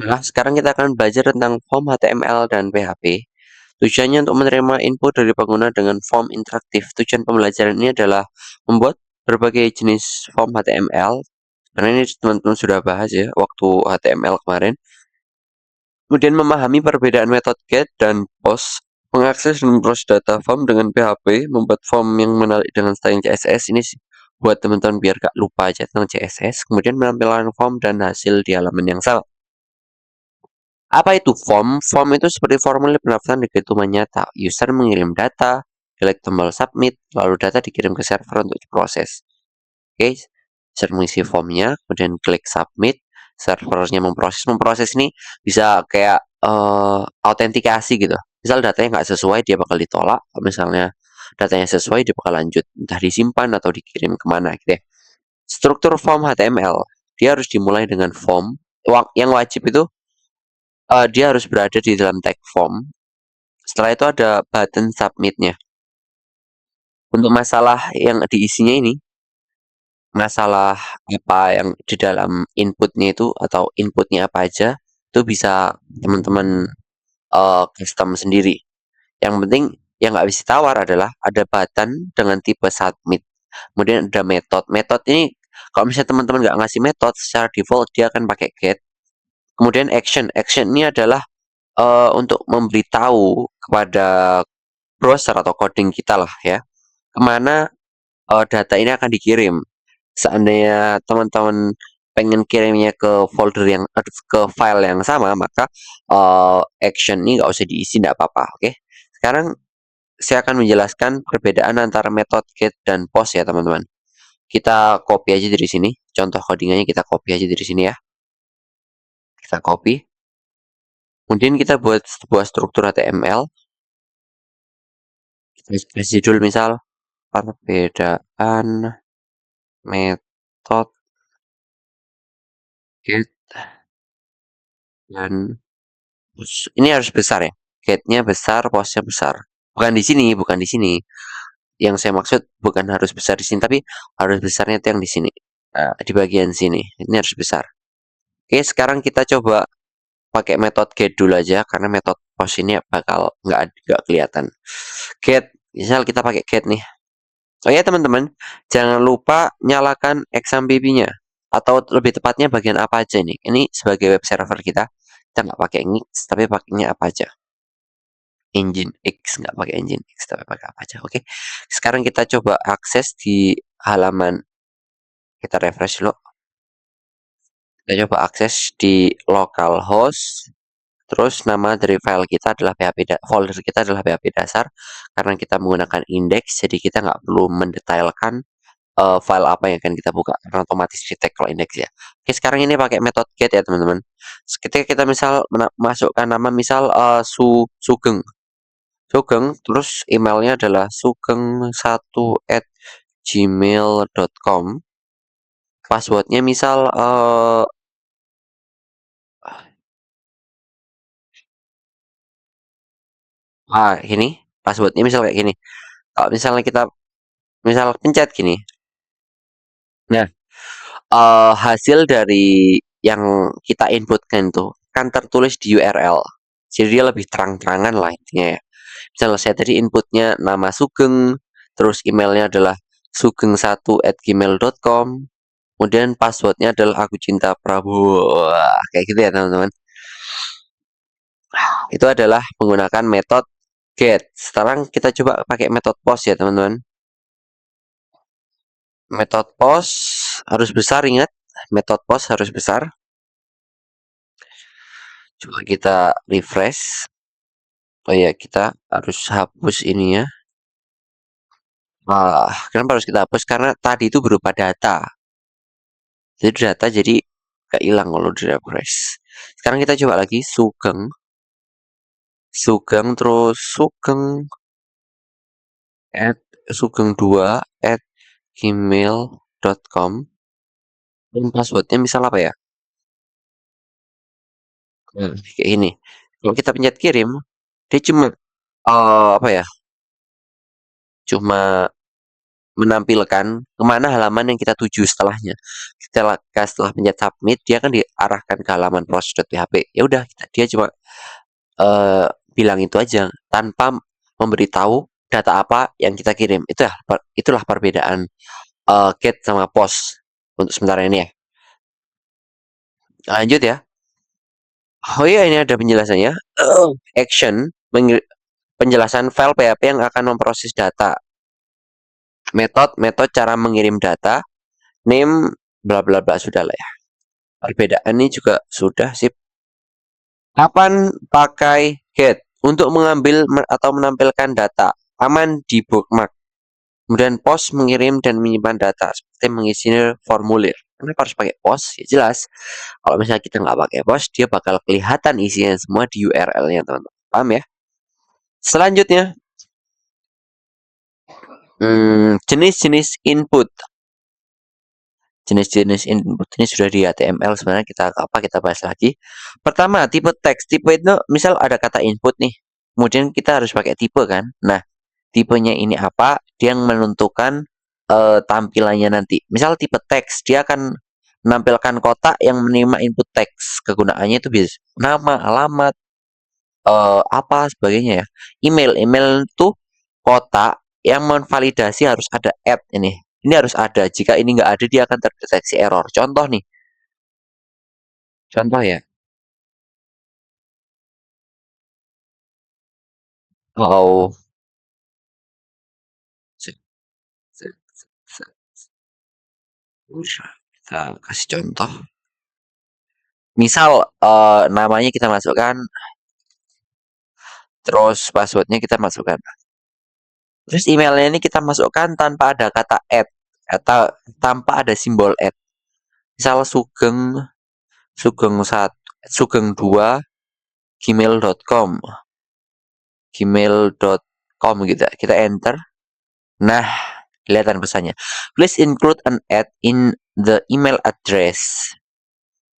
Nah, sekarang kita akan belajar tentang form HTML dan PHP. Tujuannya untuk menerima input dari pengguna dengan form interaktif. Tujuan pembelajaran ini adalah membuat berbagai jenis form HTML. Karena ini teman-teman sudah bahas ya waktu HTML kemarin. Kemudian memahami perbedaan metode get dan post, mengakses dan memproses data form dengan PHP, membuat form yang menarik dengan style CSS. Ini buat teman-teman biar gak lupa aja tentang CSS. Kemudian menampilkan form dan hasil di halaman yang sama. Apa itu form? Form itu seperti formulir pendaftaran di kehidupan nyata. User mengirim data, klik tombol submit, lalu data dikirim ke server untuk diproses. Oke, user mengisi formnya, kemudian klik submit, servernya memproses. Memproses ini bisa kayak autentikasi gitu. Misal datanya nggak sesuai, dia bakal ditolak. Kalau misalnya datanya sesuai, dia bakal lanjut. Entah disimpan atau dikirim kemana gitu ya. Struktur form HTML, dia harus dimulai dengan form. Yang wajib itu dia harus berada di dalam tag form. Setelah itu ada button submit-nya. Untuk masalah yang diisinya ini, masalah apa yang di dalam inputnya itu atau inputnya apa aja, itu bisa teman-teman custom sendiri. Yang penting yang nggak bisa tawar adalah ada button dengan tipe submit. Kemudian ada method. Method ini kalau misalnya teman-teman nggak ngasih method, secara default dia akan pakai get. Kemudian action. Action ini adalah untuk memberitahu kepada browser atau coding kita lah ya, kemana data ini akan dikirim. Seandainya teman-teman pengen kirimnya ke folder yang ke file yang sama, maka action ini nggak usah diisi, nggak apa-apa. Oke, sekarang saya akan menjelaskan perbedaan antara metode get dan post ya teman-teman. Kita copy aja dari sini, contoh codingannya kita copy aja dari sini ya. Kita copy, kemudian kita buat sebuah struktur HTML. Kita kasih judul misal perbedaan metode get dan post. Ini harus besar ya. Get-nya besar, post-nya besar. Bukan di sini, bukan di sini. Yang saya maksud bukan harus besar di sini, tapi harus besarnya itu yang di sini. Nah, di bagian sini. Ini harus besar. Oke, sekarang kita coba pakai metode get dulu aja, karena metode post ini bakal nggak kelihatan. Get, misal kita pakai get nih. Oh ya teman-teman, jangan lupa nyalakan XAMPP-nya. Atau lebih tepatnya bagian apa aja nih. Ini sebagai web server kita nggak pakai Nginx, tapi pakainya apa aja. Engine X, nggak pakai Engine X, tapi pakai apa aja. Oke, sekarang kita coba akses di halaman. Kita refresh dulu. Kita coba akses di localhost. Terus nama dari file kita adalah PHP, folder kita adalah PHP dasar. Karena kita menggunakan index, jadi kita nggak perlu mendetailkan file apa yang akan kita buka karena otomatis di-tag kalau index ya. Oke, sekarang ini pakai metode get ya teman-teman. Ketika kita misal masukkan nama misal Sugeng. Sugeng, terus emailnya adalah sugeng1@gmail.com. Passwordnya misal ini passwordnya misal kayak gini. Kalau misalnya kita misal pencet gini. Nah, hasil dari yang kita inputkan itu kan tertulis di URL. Jadi dia lebih terang-terangan lah intinya ya. Misalnya saya tadi inputnya nama Sugeng, terus emailnya adalah sugeng1@gmail.com, kemudian passwordnya adalah aku cinta Prabowo. Wah, kayak gitu ya teman-teman. Itu adalah menggunakan metode get. Sekarang kita coba pakai metode post ya teman-teman. Metode post harus besar, ingat. Metode post harus besar. Coba kita refresh. Oh ya, kita harus hapus ini ya. Kenapa harus kita hapus? Karena tadi itu berupa data. Jadi data jadi gak hilang kalau di refresh. Sekarang kita coba lagi Sugeng. Sugeng terus Sugeng at sugeng2@gmail.com. Dan passwordnya misal apa ya? Nah, kayak ini. Kalau kita pencet kirim, dia cuma apa ya? Cuma menampilkan kemana halaman yang kita tuju setelahnya. Setelah pencet submit, dia akan diarahkan ke halaman proses.php. Ya udah, dia cuma bilang itu aja tanpa memberitahu data apa yang kita kirim. Itulah perbedaan get sama post untuk sementara ini ya. Lanjut ya. Oh iya, ini ada penjelasannya. Action, penjelasan file PHP yang akan memproses data. Metode cara mengirim data. Name, bla bla bla, sudah lah ya. Perbedaan ini juga sudah sip. Kapan pakai get? Untuk mengambil atau menampilkan data. Aman di bookmark. Kemudian post mengirim dan menyimpan data seperti mengisi formulir. Kenapa harus pakai post? Ya jelas. Kalau misalnya kita nggak pakai post, dia bakal kelihatan isinya semua di URL-nya, teman-teman. Paham ya? Selanjutnya, jenis-jenis input. Jenis-jenis input ini sudah di HTML, sebenarnya kita bahas lagi. Pertama, tipe teks. Tipe itu misal ada kata input nih. Kemudian kita harus pakai tipe kan. Nah, tipenya ini apa? Dia yang menentukan tampilannya nanti. Misal tipe teks, dia akan menampilkan kotak yang menerima input teks. Kegunaannya itu bisa nama, alamat, apa sebagainya ya. Email itu kotak yang memvalidasi harus ada add ini. Ini harus ada. Jika ini nggak ada, dia akan terdeteksi error. Contoh nih. Contoh ya. Oh, kita kasih contoh. Misal namanya kita masukkan, terus passwordnya kita masukkan. Terus emailnya ini kita masukkan tanpa ada kata add atau tanpa ada simbol add. Misal sugeng2 gmail.com gitu. Kita enter. Nah, kelihatan pesannya. Please include an add in the email address.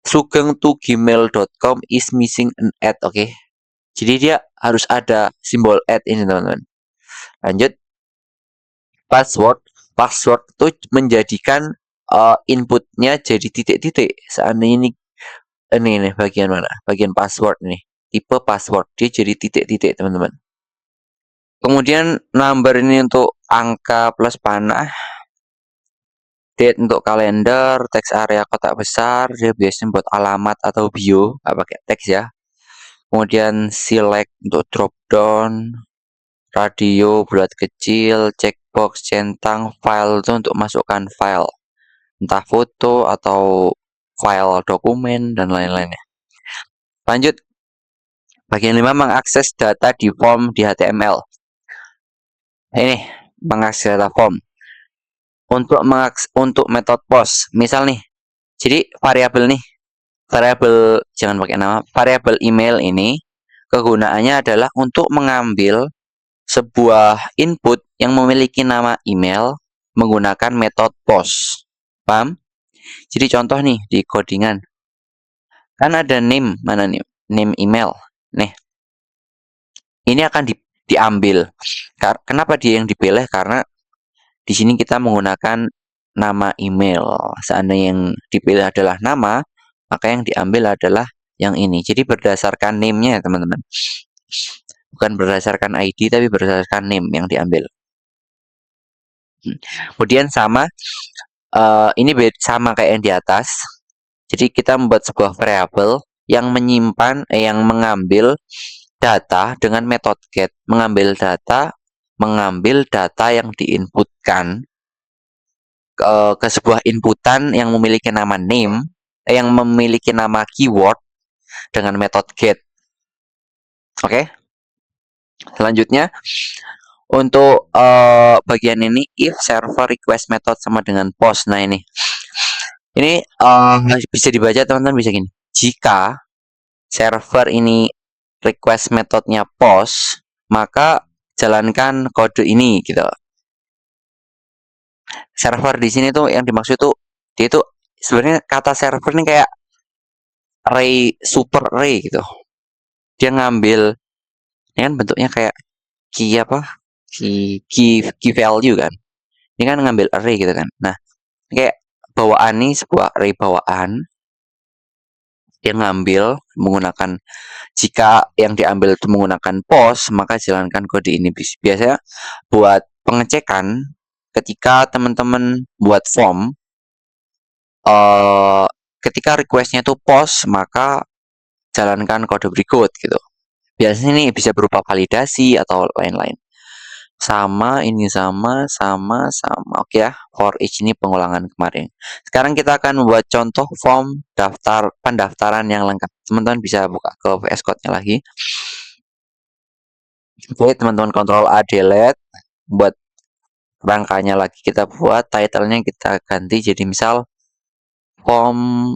Sugeng2gmail.com is missing an add, oke. Jadi dia harus ada simbol add ini, teman-teman. Lanjut. Password itu menjadikan inputnya jadi titik-titik. Seandainya ini bagian mana? Bagian password nih. Tipe password dia jadi titik-titik, teman-teman. Kemudian number ini untuk angka plus panah. Date untuk kalender, teks area kotak besar, dia biasanya buat alamat atau bio, nggak pakai teks ya. Kemudian select untuk drop down, radio bulat kecil, checkbox, centang, file itu untuk masukkan file, entah foto atau file dokumen dan lain-lainnya. Lanjut, bagian 5 mengakses data di form di HTML. Ini mengakses data form. Untuk metode post, misal nih, jadi variabel jangan pakai nama, variabel email ini kegunaannya adalah untuk mengambil sebuah input yang memiliki nama email menggunakan metode post. Paham? Jadi contoh nih di codingan. Kan ada name, mana nih? Name email. Nih. Ini akan diambil. Kenapa dia yang dipilih? Karena di sini kita menggunakan nama email. Seandainya yang dipilih adalah nama, maka yang diambil adalah yang ini. Jadi berdasarkan name-nya, teman-teman. Bukan berdasarkan ID, tapi berdasarkan name yang diambil. Kemudian sama, ini sama kayak yang di atas. Jadi kita membuat sebuah variabel yang mengambil data dengan metode get, mengambil data yang diinputkan ke sebuah inputan yang memiliki nama name, yang memiliki nama keyword dengan metode get. Oke. Selanjutnya untuk bagian ini if server request method sama dengan post. Nah ini bisa dibaca, teman-teman, bisa gini. Jika server ini request metodenya post, maka jalankan kode ini gitu. Server di sini tuh yang dimaksud tuh dia itu sebenarnya kata server ini kayak super array gitu. Dia ngambil ini kan bentuknya kayak key value kan. Ini kan ngambil array gitu kan. Nah, kayak bawaan nih sebuah array bawaan yang ngambil menggunakan jika yang diambil itu menggunakan pos, maka jalankan kode ini. Biasanya buat pengecekan ketika teman-teman buat form, eh ketika requestnya itu pos, maka jalankan kode berikut gitu. Biasanya ini bisa berupa validasi atau lain-lain. Sama, ini sama. Oke ya, for each ini pengulangan kemarin. Sekarang kita akan membuat contoh form daftar pendaftaran yang lengkap. Teman-teman bisa buka ke VS Code-nya lagi. Oke, teman-teman Ctrl A delete. Buat rangkanya lagi kita buat, title-nya kita ganti jadi misal form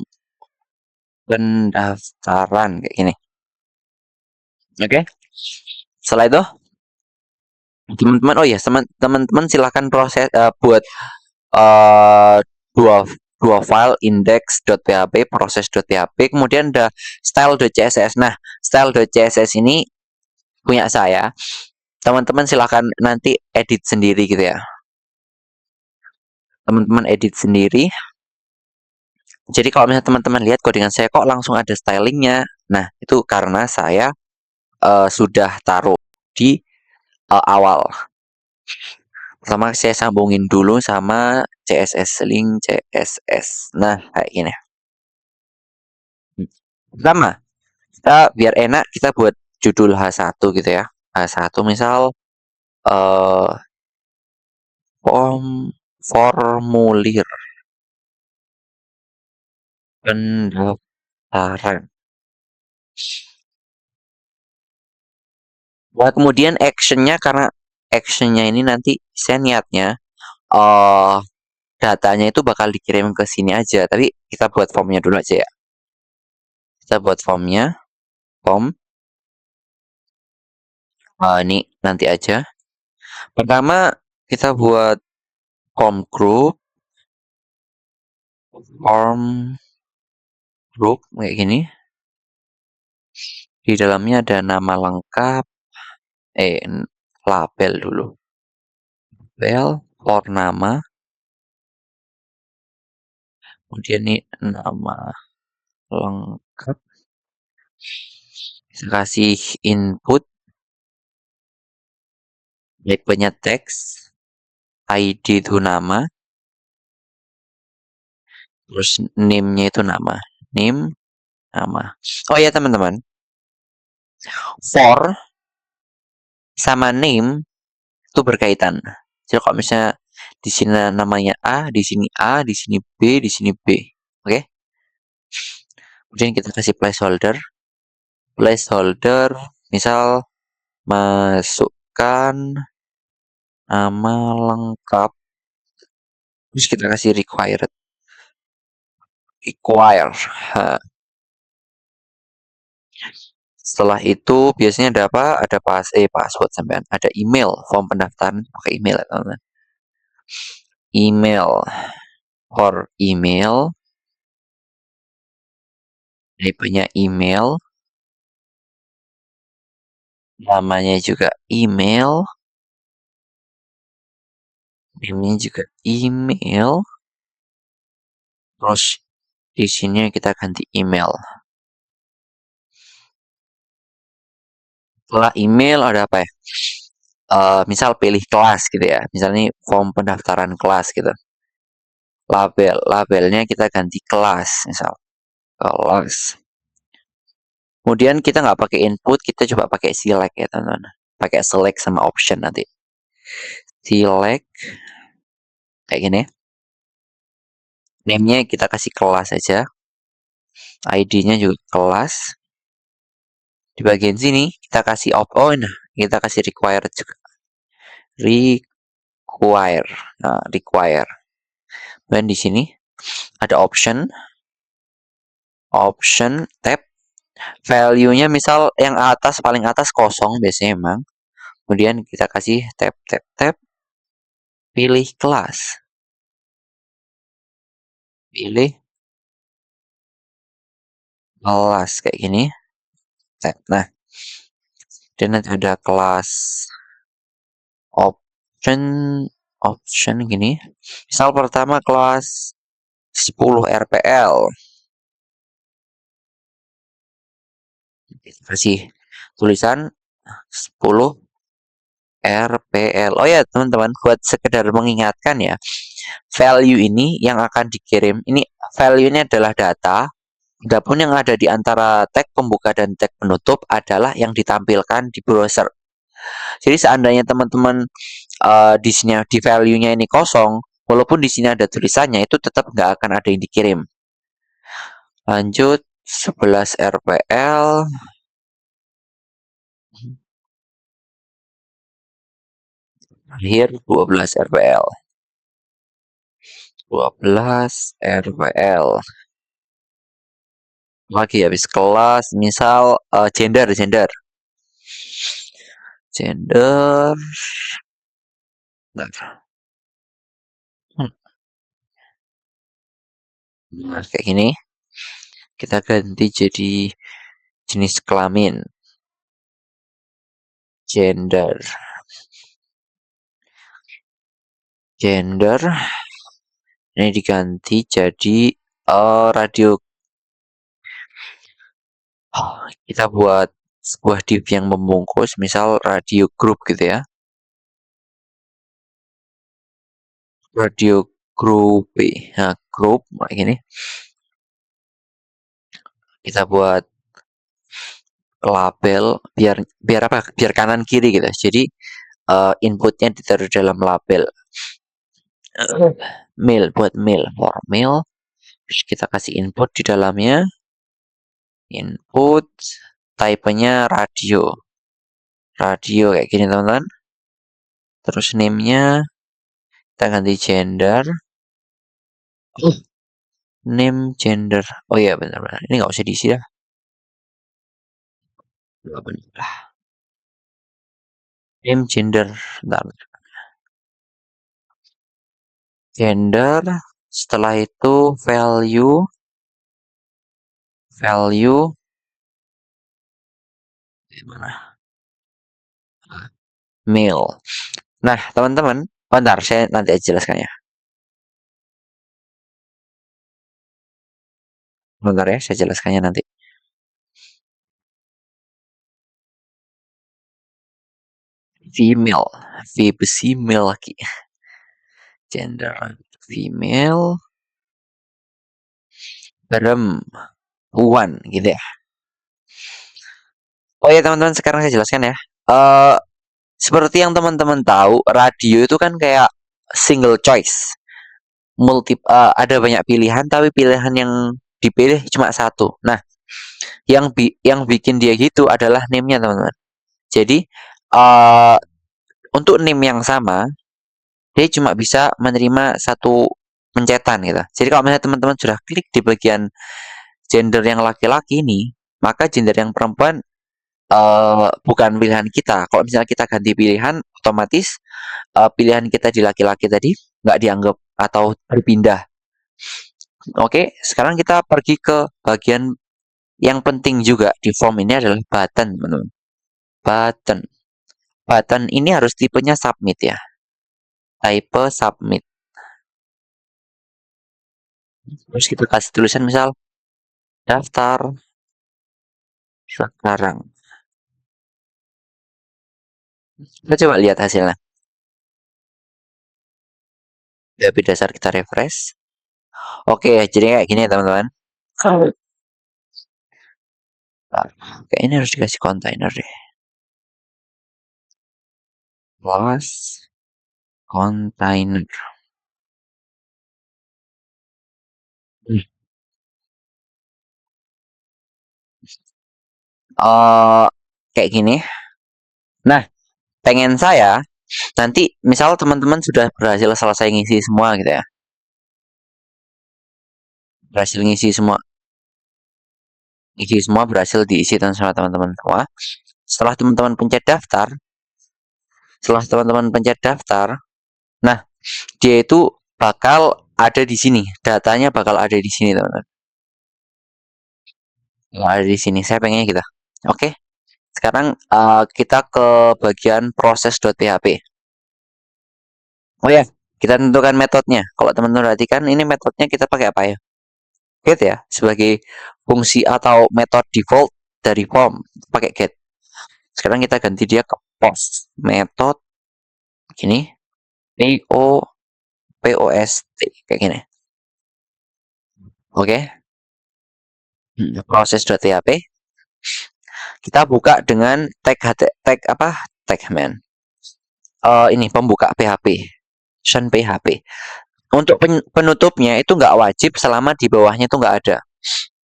pendaftaran kayak gini. Oke. Setelah itu teman-teman, oh ya, teman-teman silahkan proses buat uh, dua dua file index.php, proses.php, kemudian ada style.css. Nah, style.css ini punya saya. Teman-teman silahkan nanti edit sendiri gitu ya. Teman-teman edit sendiri. Jadi kalau misalnya teman-teman lihat codingan saya kok langsung ada stylingnya. Nah, itu karena saya sudah taruh di awal. Pertama saya sambungin dulu sama CSS link CSS. Nah, kayak gini. Pertama, kita biar enak kita buat judul H1 gitu ya. H1 misal eh formulir pendaftaran. Nah, kemudian actionnya karena actionnya ini nanti saya niatnya eh datanya itu bakal dikirim ke sini aja. Tapi kita buat formnya dulu aja ya. Kita buat formnya, form. Ini nanti aja. Pertama kita buat form group kayak gini. Di dalamnya ada nama lengkap, label dulu. Label, for nama. Kemudian ini nama lengkap. Kita kasih input. Type-nya teks. ID itu nama. Terus name-nya itu nama. Name, nama. Oh ya teman-teman. For sama name itu berkaitan. Jadi kalau misalnya di sini namanya A, di sini A, di sini B, di sini B. Oke? Kemudian kita kasih placeholder. Placeholder misal masukkan nama lengkap. Terus kita kasih require. Setelah itu biasanya ada apa? Ada password sampean. Ada email, form pendaftaran pakai email ya teman-teman. Email for email. Type-nya email. Namanya juga email. Name-nya juga email. Terus di sini kita ganti email. Setelah email ada apa ya? Misal pilih kelas gitu ya. Misalnya form pendaftaran kelas gitu. Labelnya kita ganti kelas misal. Kelas. Kemudian kita nggak pakai input, kita coba pakai select ya teman-teman. Pakai select sama option nanti. Select kayak gini. Name-nya kita kasih kelas aja. ID-nya juga kelas. Di bagian sini kita kasih nah, kita kasih required juga. Require. Dan di sini ada option tab. Value-nya misal yang atas paling atas kosong biasanya emang. Kemudian kita kasih tab. Pilih kelas. Pilih kelas kayak gini. Nah, dan nanti ada kelas option option gini. Misal pertama kelas 10 RPL. Kasih tulisan 10 RPL. Oh ya, teman-teman, buat sekedar mengingatkan ya, value ini yang akan dikirim, ini value ini adalah data. Adapun yang ada di antara tag pembuka dan tag penutup adalah yang ditampilkan di browser. Jadi seandainya teman-teman di sini di value-nya ini kosong, walaupun di sini ada tulisannya, itu tetap nggak akan ada yang dikirim. Lanjut 11 RPL. Akhir 12 RPL. 12 RPL. Lagi habis kelas, misal gender. Gender. Nah, kayak gini. Kita ganti jadi jenis kelamin. Gender. Ini diganti jadi radio. Kita buat sebuah div yang membungkus, misal radio group gitu ya. Radio group. Nah, group kayak gini. Kita buat label biar apa? Biar kanan kiri gitu. Jadi inputnya ditaruh dalam label. Mail buat mail, for mail. Terus kita kasih input di dalamnya. Input type-nya radio. Radio kayak gini teman-teman. Terus name-nya kita ganti gender. Name gender. Oh iya benar-benar. Ini nggak usah diisi dah. Name gender. Bentar. Gender. Setelah itu value. Gimana? Mail. Nah, teman-teman, bentar saya nanti aja jelaskannya. Bentar ya, saya jelaskannya nanti. Female, V besi male lagi. Gender female, perempuan gitu ya. Oh ya teman-teman, sekarang saya jelaskan ya. Eh seperti yang teman-teman tahu, radio itu kan kayak single choice. Ada banyak pilihan tapi pilihan yang dipilih cuma satu. Nah, yang bikin dia gitu adalah name-nya teman-teman. Jadi uh, untuk name yang sama dia cuma bisa menerima satu pencetan gitu. Jadi kalau misalnya teman-teman sudah klik di bagian gender yang laki-laki ini, maka gender yang perempuan bukan pilihan kita. Kalau misalnya kita ganti pilihan, otomatis pilihan kita di laki-laki tadi nggak dianggap atau berpindah. Oke, sekarang kita pergi ke bagian yang penting juga di form ini adalah button, teman-teman. Button. Button ini harus tipenya submit ya. Type submit. Terus kita kasih tulisan misal daftar sekarang. Kita coba lihat hasilnya. Dari dasar kita refresh. Oke, jadi kayak gini ya teman-teman. Oke, ini harus dikasih kontainer deh. Plus kontainer. Kayak gini. Nah, pengen saya nanti misal teman-teman sudah berhasil selesai ngisi semua gitu ya. Berhasil ngisi semua. Ngisi semua berhasil diisi sama teman-teman semua. Setelah teman-teman pencet daftar, nah dia itu bakal ada di sini. Datanya bakal ada di sini teman-teman. Ada di sini. Saya pengennya gitu. Oke. Sekarang kita ke bagian proses.php. Oh ya, kita tentukan metodenya. Kalau teman-teman perhatikan, ini metodenya kita pakai apa ya? Get ya, sebagai fungsi atau metode default dari form, pakai get. Sekarang kita ganti dia ke post. Metode gini, post kayak gini. Oke, proses.php. Kita buka dengan tag apa? Tag man. Ini pembuka PHP, Shen PHP. Untuk penutupnya itu nggak wajib selama di bawahnya itu nggak ada.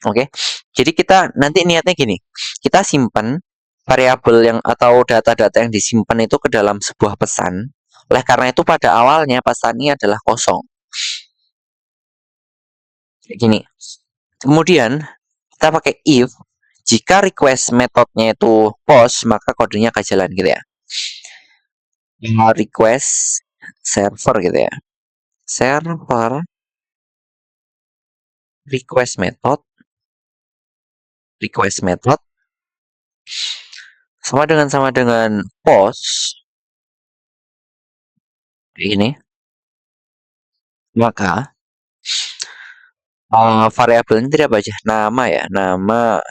Oke, jadi kita nanti niatnya gini, kita simpan variabel yang atau data-data yang disimpan itu ke dalam sebuah pesan. Oleh karena itu pada awalnya pesan ini adalah kosong. Kayak gini. Kemudian kita pakai if jika request metodenya itu post maka kodenya akan jalan gitu ya. Request server gitu ya. Server request method sama dengan post ini, maka variabel ini tidak apa aja, nama ya, nama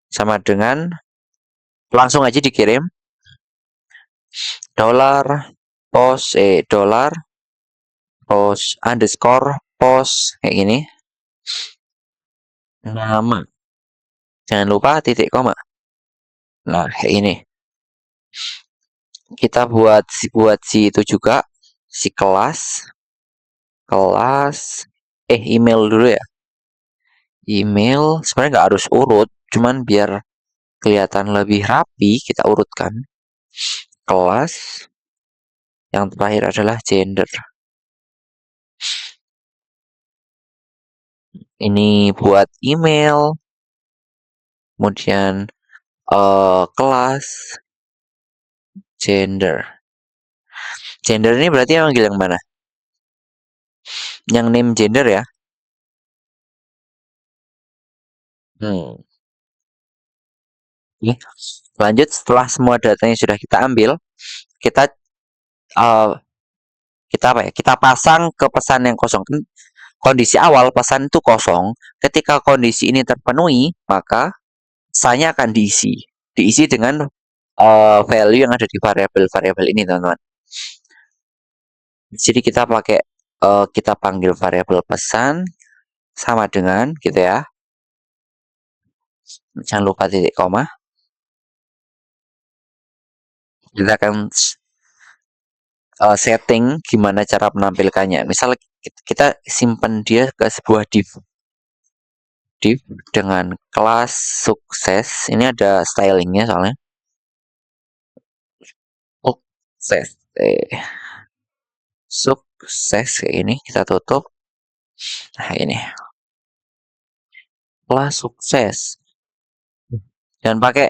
sama dengan langsung aja dikirim dollar dollar post underscore post kayak gini, nama, jangan lupa titik koma. Nah kayak ini kita buat si itu juga, si kelas email dulu ya. Email sebenarnya nggak harus urut, cuman biar kelihatan lebih rapi kita urutkan. Kelas yang terakhir adalah gender. Ini buat email, kemudian kelas gender. Gender ini berarti yang manggil yang mana? Yang name gender ya. Oke. Lanjut, setelah semua datanya sudah kita ambil, kita uh, kita apa ya? Kita pasang ke pesan yang kosong. Kondisi awal pesan itu kosong. Ketika kondisi ini terpenuhi, maka pesannya akan diisi dengan value yang ada di variabel-variabel ini, teman-teman. Jadi kita panggil variabel pesan sama dengan gitu ya. Jangan lupa titik koma. Kita akan setting gimana cara menampilkannya. Misal kita simpan dia ke sebuah div dengan kelas sukses. Ini ada stylingnya soalnya. Sukses. Sukses kayak ini kita tutup. Nah ini kelas sukses. Jangan pakai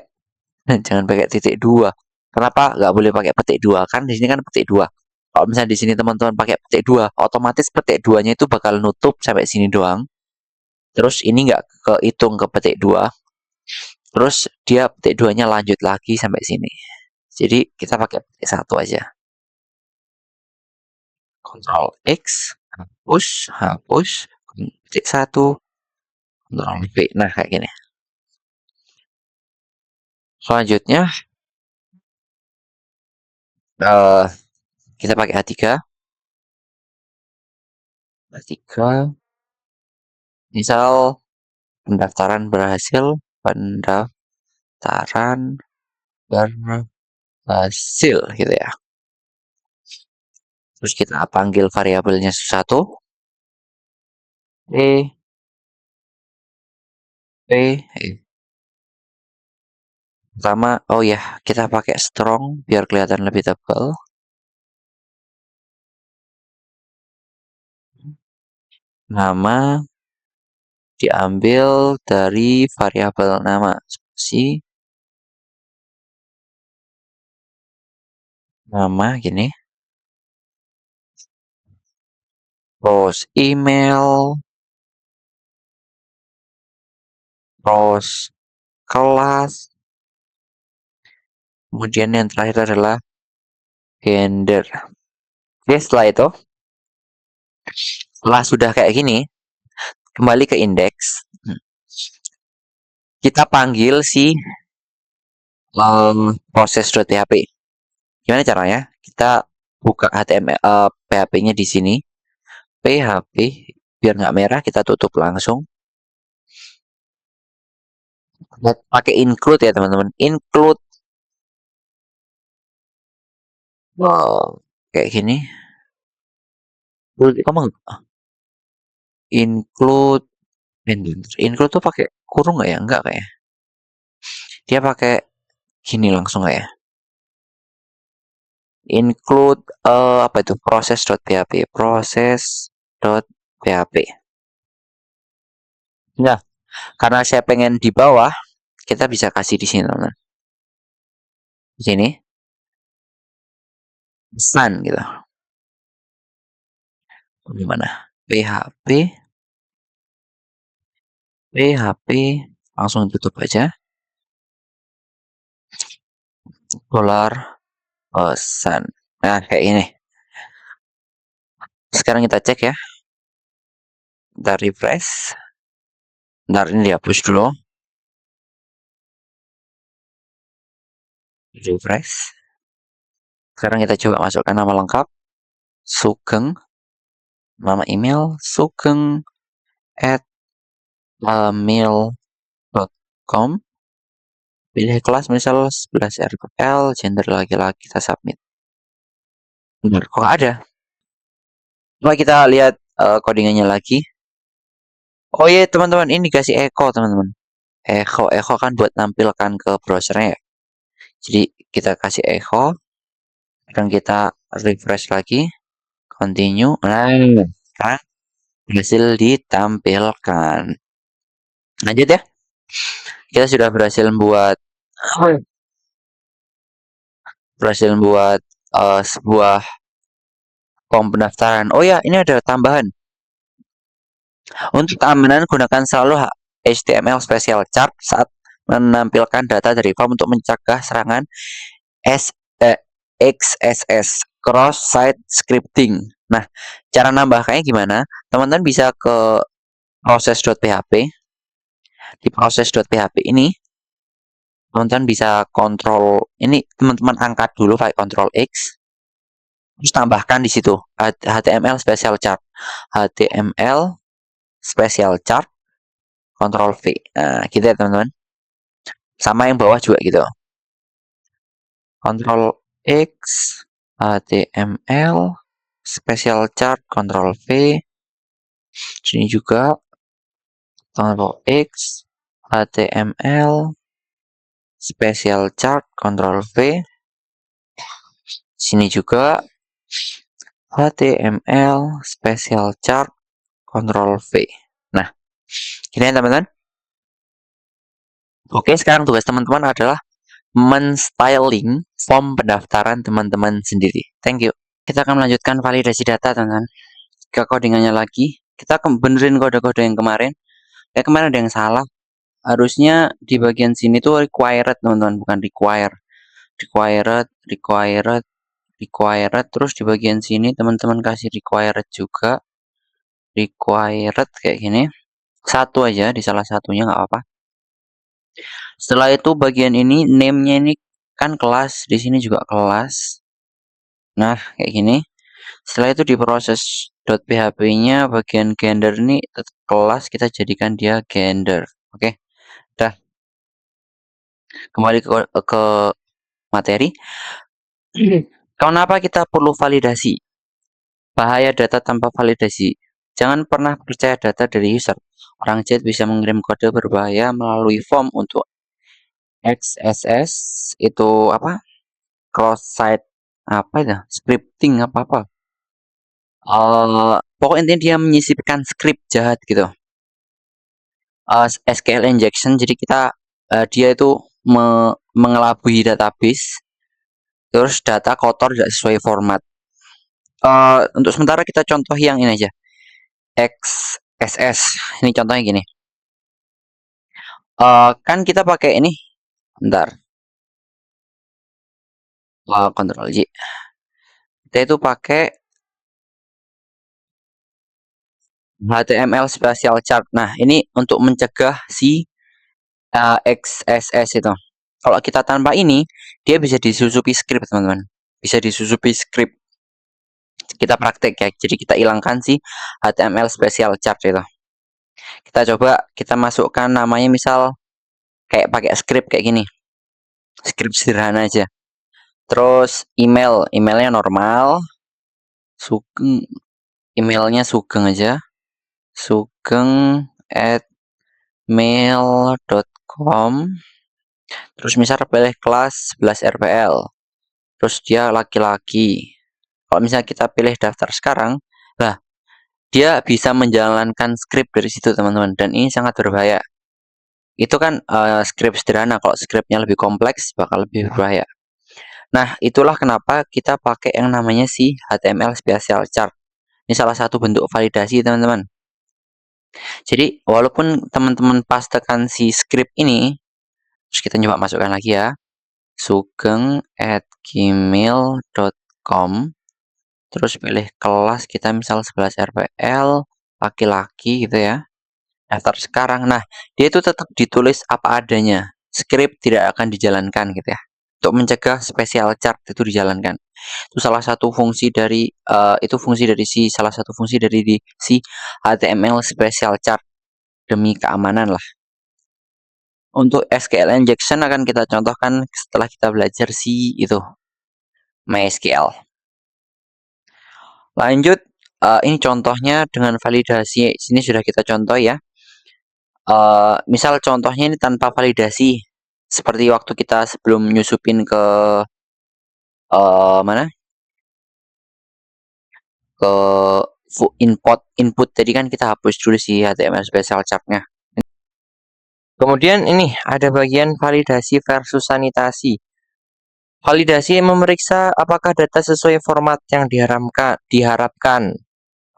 jangan pakai titik dua. Kenapa nggak boleh pakai petik dua? Kan di sini kan petik dua. Kalau misalnya di sini teman-teman pakai petik dua, otomatis petik duanya itu bakal nutup sampai sini doang. Terus ini nggak kehitung ke petik dua. Terus dia petik duanya lanjut lagi sampai sini. Jadi kita pakai petik satu aja. Ctrl X, hapus, petik satu, Ctrl V. Nah kayak gini. Selanjutnya kita pakai A3. A3 misal pendaftaran berhasil, berhasil gitu ya. Terus kita panggil variabelnya satu. E pertama, oh ya, kita pakai strong biar kelihatan lebih tebal. Nama diambil dari variabel nama. Si nama gini. Terus email. Terus kelas. Kemudian yang terakhir adalah gender. Oke, setelah itu, setelah sudah kayak gini, kembali ke indeks. Kita panggil si proses.php. Gimana caranya? Kita buka HTML PHP-nya di sini. PHP biar nggak merah kita tutup langsung. Pakai include ya teman-teman. Include kayak gini. Kamu include include tuh pakai kurung nggak ya? Enggak kayak. Dia pakai gini langsung nggak ya? Include apa itu? Proses.php. Proses.php. Nah, karena saya pengen di bawah, kita bisa kasih di sini teman-teman. Di sini pesan gitu. Gimana? PHP PHP langsung tutup aja. Dolar pesan. Nah, kayak ini. Sekarang kita cek ya. Kita refresh. Ntar ini dihapus dulu. Refresh. Sekarang kita coba masukkan nama lengkap. Sugeng. Nama email. Sugeng at mail.com. Pilih kelas misal 11 RPL. Gender laki-laki. Kita submit. Benar, kok nggak ada? Coba kita lihat codingannya lagi. Oh iya teman-teman, ini dikasih echo teman-teman. Echo kan buat nampilkan ke browsernya ya. Jadi kita kasih echo dan kita refresh lagi, continue. Nah, sekarang berhasil ditampilkan. Lanjut ya. Kita sudah berhasil membuat sebuah form pendaftaran. Oh ya, ini ada tambahan. Untuk keamanan, gunakan selalu HTML special chart saat menampilkan data dari form untuk mencegah serangan XSS cross-site scripting. Nah, cara nambahkannya gimana? Teman-teman bisa ke proses.php. Di proses.php ini, teman-teman bisa kontrol ini, teman-teman angkat dulu pakai kontrol X. Terus tambahkan di situ HTML special chart. HTML special chart kontrol V. Nah, gitu ya teman-teman. Sama yang bawah juga gitu. Kontrol X, HTML, special chart, Ctrl V. Sini juga Ctrl X, HTML, special chart, Ctrl V. Sini juga HTML, special chart, Ctrl V. Nah, gini ya teman-teman. Oke, sekarang tugas teman-teman adalah men-styling form pendaftaran teman-teman sendiri. Thank you. Kita akan melanjutkan validasi data, teman-teman. Ke codingannya lagi. Kita benerin kode-kode yang kemarin. Kemarin ada yang salah. Harusnya di bagian sini tuh required, teman-teman, bukan require. Required. Terus di bagian sini teman-teman kasih required juga. Required kayak gini. Satu aja di salah satunya nggak apa-apa. Setelah itu bagian ini name-nya ini kan kelas, di sini juga kelas. Nah, kayak gini. Setelah itu di proses.php-nya bagian gender ini tetap kelas, kita jadikan dia gender. Oke. Dah. Kembali ke materi. Kenapa kita perlu validasi? Bahaya data tanpa validasi. Jangan pernah percaya data dari user. Orang jahat bisa mengirim kode berbahaya melalui form untuk XSS itu apa? Cross-site apa itu? Scripting apa-apa. Pokoknya intinya dia menyisipkan script jahat gitu. SQL injection, jadi dia itu mengelabui database, terus data kotor tidak sesuai format. Untuk sementara kita contoh yang ini aja, XSS. Ini contohnya gini. Kan kita pakai ini, bentar. Ctrl J. Kita itu pakai HTML special chart. Nah, ini untuk mencegah si XSS itu. Kalau kita tanpa ini, dia bisa disusupi script, teman-teman. Bisa disusupi script. Kita praktek ya. Jadi kita hilangkan si HTML special chart itu. Kita coba kita masukkan namanya misal kayak pakai script kayak gini. Script sederhana aja. Terus emailnya normal. Sugeng, emailnya Sugeng aja. Sugeng at mail.com. Terus misal pilih kelas 11 RPL. Terus dia laki-laki. Kalau misalnya kita pilih daftar sekarang, nah dia bisa menjalankan script dari situ, teman-teman. Dan ini sangat berbahaya. Itu kan script sederhana. Kalau scriptnya lebih kompleks, bakal lebih berbahaya. Nah, itulah kenapa kita pakai yang namanya si HTML special chart. Ini salah satu bentuk validasi, teman-teman. Jadi, walaupun teman-teman pastekan si script ini, terus kita coba masukkan lagi ya. sugeng@gmail.com. Terus pilih kelas kita misal 11 RPL, laki-laki gitu ya. Daftar sekarang. Nah, dia itu tetap ditulis apa adanya. Script tidak akan dijalankan gitu ya. Untuk mencegah special chart itu dijalankan. Itu salah satu fungsi dari salah satu fungsi dari si HTML special chart demi keamanan lah. Untuk SQL injection akan kita contohkan setelah kita belajar si itu MySQL. Lanjut, ini contohnya dengan validasi. Sini sudah kita contoh ya. Misal contohnya ini tanpa validasi, seperti waktu kita sebelum nyusupin ke mana? Ke input tadi kan kita hapus dulu si HTML special chart-nya. Kemudian ini ada bagian validasi versus sanitasi. Validasi memeriksa apakah data sesuai format yang diharapkan.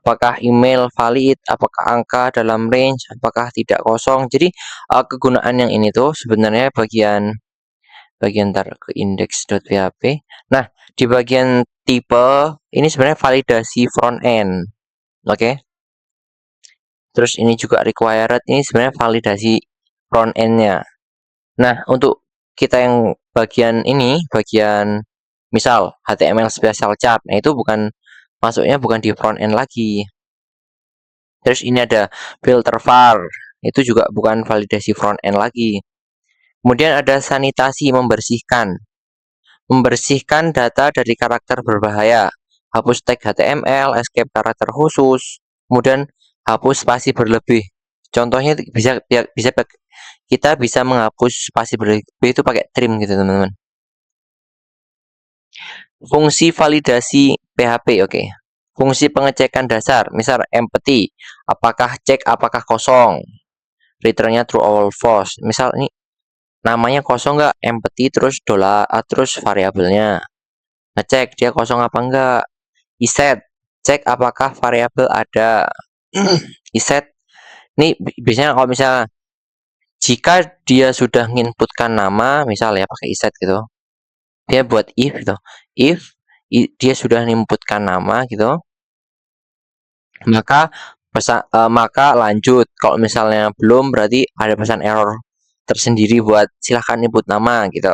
Apakah email valid, apakah angka dalam range, apakah tidak kosong. Jadi kegunaan yang ini tuh sebenarnya bagian ntar ke index.php. Nah, di bagian tipe ini sebenarnya validasi front end. Oke. Terus ini juga required, ini sebenarnya validasi front end-nya. Nah, untuk kita yang bagian ini, bagian misal HTML special chart, nah itu masuknya bukan di front end lagi. Terus ini ada filter var, itu juga bukan validasi front end lagi. Kemudian ada sanitasi, membersihkan data dari karakter berbahaya, hapus tag HTML, escape karakter khusus, kemudian hapus spasi berlebih. Contohnya kita bisa menghapus spasi berlebih itu pakai trim gitu, teman-teman. Fungsi validasi PHP, oke. Fungsi pengecekan dasar, misal empty, cek apakah kosong, returnnya true or false. Misal ini namanya kosong nggak, empty terus terus variabelnya. Ngecek dia kosong apa enggak. Iset, cek apakah variabel ada. Iset, ini biasanya kalau misalnya jika dia sudah menginputkan nama, misal ya pakai iset gitu, dia buat if gitu. If dia sudah menginputkan nama gitu, maka lanjut. Kalau misalnya belum, berarti ada pesan error tersendiri buat silahkan input nama gitu.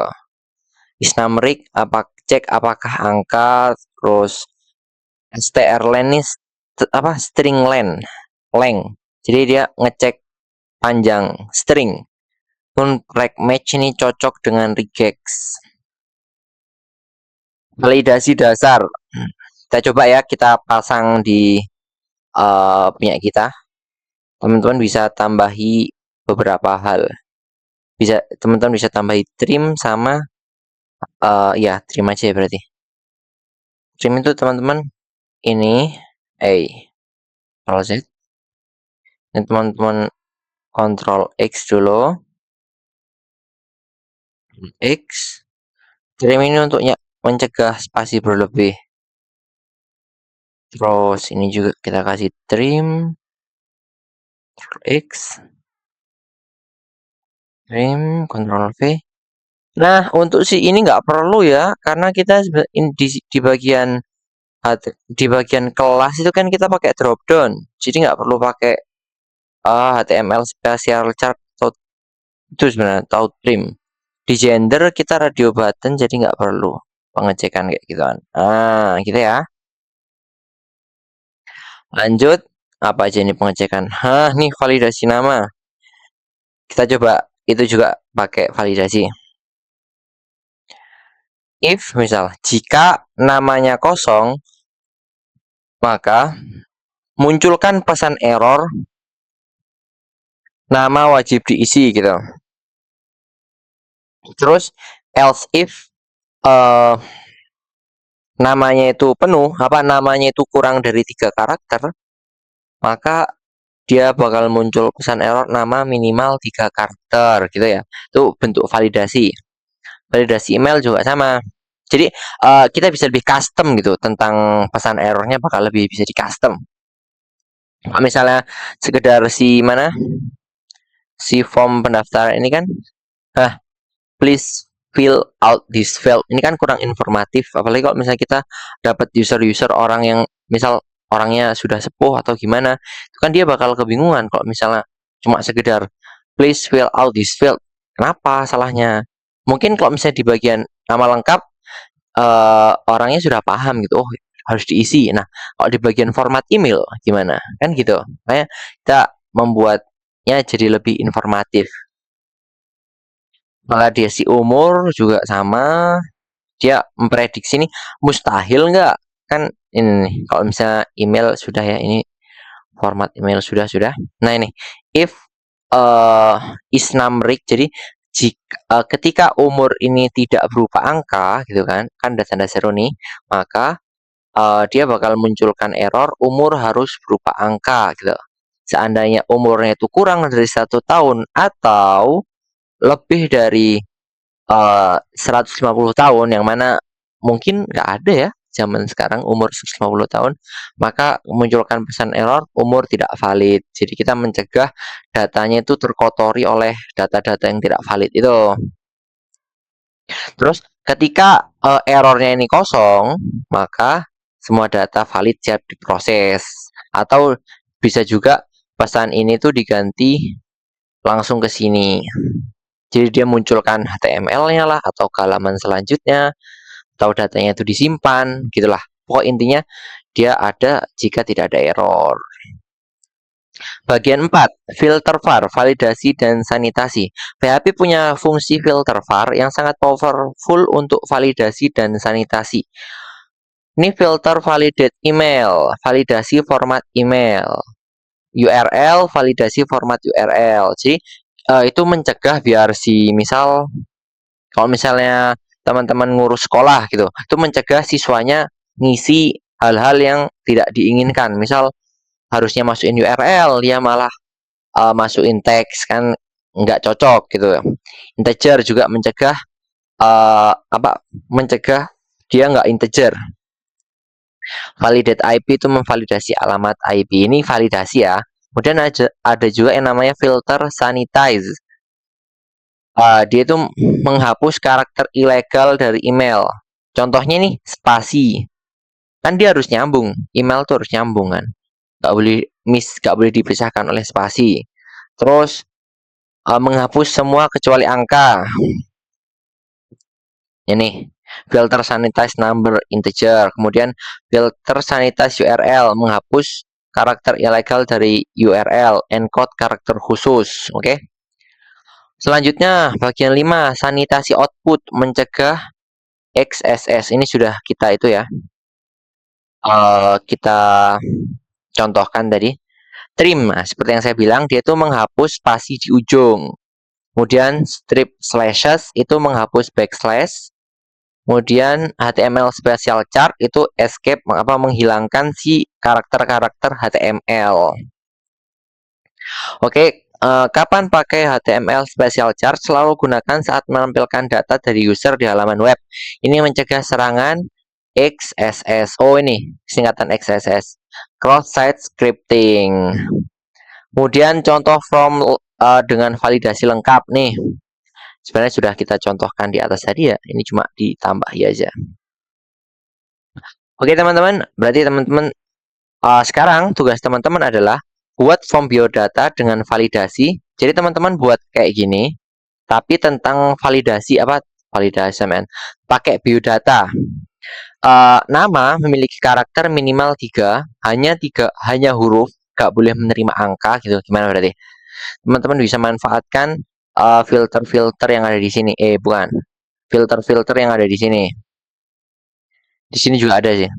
Isnumeric, cek apakah angka, terus strlen ini string length. Jadi dia ngecek panjang string. Pun reg match ini cocok dengan regex. Validasi dasar. Kita coba ya, kita pasang di punya kita. Teman-teman bisa tambahi beberapa hal. Teman-teman bisa tambahi trim sama ya trim aja ya berarti. Trim itu teman-teman ini Ctrl Z. Ini teman-teman Ctrl X dulu. X. Trim ini untuk mencegah spasi berlebih. Terus ini juga kita kasih trim. Ctrl X. Trim, Ctrl V. Nah, untuk si ini nggak perlu ya, karena kita di bagian Di bagian kelas itu kan kita pakai drop down, jadi nggak perlu pakai HTML special chart atau itu sebenarnya atau trim. Di gender kita radio button, jadi nggak perlu pengecekan kayak gituan. Nah, gitu ya. Lanjut, apa aja ini pengecekan? Nih validasi nama. Kita coba itu juga pakai validasi. If misal, jika namanya kosong, maka munculkan pesan error, nama wajib diisi gitu. Terus else if namanya itu penuh, namanya itu kurang dari 3 karakter, maka dia bakal muncul pesan error nama minimal 3 karakter gitu ya. Itu bentuk validasi. Validasi email juga sama. Jadi kita bisa lebih custom gitu tentang pesan errornya, bakal lebih bisa di custom. Misalnya sekedar si form pendaftaran ini kan, please fill out this field. Ini kan kurang informatif, apalagi kalau misalnya kita dapat user orang yang misal orangnya sudah sepuh atau gimana, itu kan dia bakal kebingungan kalau misalnya cuma sekedar please fill out this field. Kenapa salahnya? Mungkin kalau misalnya di bagian nama lengkap orangnya sudah paham gitu, oh harus diisi. Nah, kalau di bagian format email gimana? Kan gitu. Makanya kita membuatnya jadi lebih informatif. Validasi umur juga sama, dia memprediksi nih mustahil nggak, kan ini nih, kalau misalnya email sudah ya, ini format email sudah. Nah ini if is numeric, jadi jika ketika umur ini tidak berupa angka gitu kan ada tanda seru nih, maka dia bakal munculkan error umur harus berupa angka gitu. Seandainya umurnya itu kurang dari 1 tahun atau lebih dari 150 tahun, yang mana mungkin nggak ada ya zaman sekarang umur 150 tahun, maka munculkan pesan error umur tidak valid. Jadi kita mencegah datanya itu terkotori oleh data-data yang tidak valid itu. Terus ketika errornya ini kosong, maka semua data valid siap diproses. Atau bisa juga pesan ini tuh diganti langsung ke sini. Jadi dia munculkan HTML-nya lah atau ke halaman selanjutnya, atau datanya itu disimpan, gitulah. Pokok intinya dia ada jika tidak ada error. Bagian 4, filter var, validasi dan sanitasi. PHP punya fungsi filter var yang sangat powerful untuk validasi dan sanitasi. Ini filter validate email, validasi format email, URL, validasi format URL. Jadi itu mencegah biar misal kalau misalnya teman-teman ngurus sekolah gitu, itu mencegah siswanya ngisi hal-hal yang tidak diinginkan. Misal harusnya masukin URL, dia malah masukin teks, kan nggak cocok gitu. Integer juga mencegah mencegah dia nggak integer. Validate IP itu memvalidasi alamat IP, ini validasi ya. Kemudian ada juga yang namanya filter sanitize. Dia itu menghapus karakter ilegal dari email. Contohnya nih spasi, kan dia harus nyambung, email tuh harus nyambung kan, nggak boleh dipisahkan oleh spasi. Terus menghapus semua kecuali angka. Ini filter sanitize number integer. Kemudian filter sanitize URL, menghapus karakter ilegal dari URL, encode karakter khusus. Oke. Selanjutnya bagian 5, sanitasi output, mencegah XSS. Ini sudah kita itu ya. Kita contohkan tadi. Trim, nah, seperti yang saya bilang, dia itu menghapus spasi di ujung. Kemudian strip slashes itu menghapus backslash. Kemudian HTML special chart itu escape menghilangkan si karakter-karakter HTML. Oke, kapan pakai HTML special chart? Selalu gunakan saat menampilkan data dari user di halaman web. Ini mencegah serangan XSS. Oh, ini singkatan XSS. Cross-site scripting. Kemudian contoh from dengan validasi lengkap nih. Sebenarnya sudah kita contohkan di atas tadi ya. Ini cuma ditambahi aja. Oke teman-teman, berarti teman-teman sekarang tugas teman-teman adalah buat form biodata dengan validasi. Jadi teman-teman buat kayak gini, tapi tentang validasi apa? Validasi men. Pakai biodata. Nama memiliki karakter minimal 3, hanya huruf, gak boleh menerima angka gitu. Gimana berarti? Teman-teman bisa manfaatkan filter-filter yang ada di sini. Bukan. Filter-filter yang ada di sini. Di sini juga ada sih.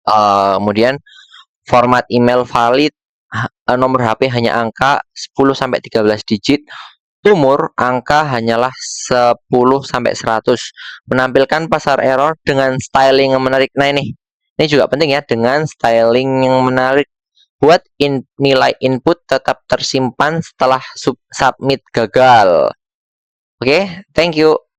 Kemudian format email valid, nomor HP hanya angka 10 sampai 13 digit, umur angka hanyalah 10 sampai 100. Menampilkan pasar error dengan styling yang menarik. Nah ini juga penting ya, dengan styling yang menarik. Buat nilai input tetap tersimpan setelah submit gagal. Oke, thank you.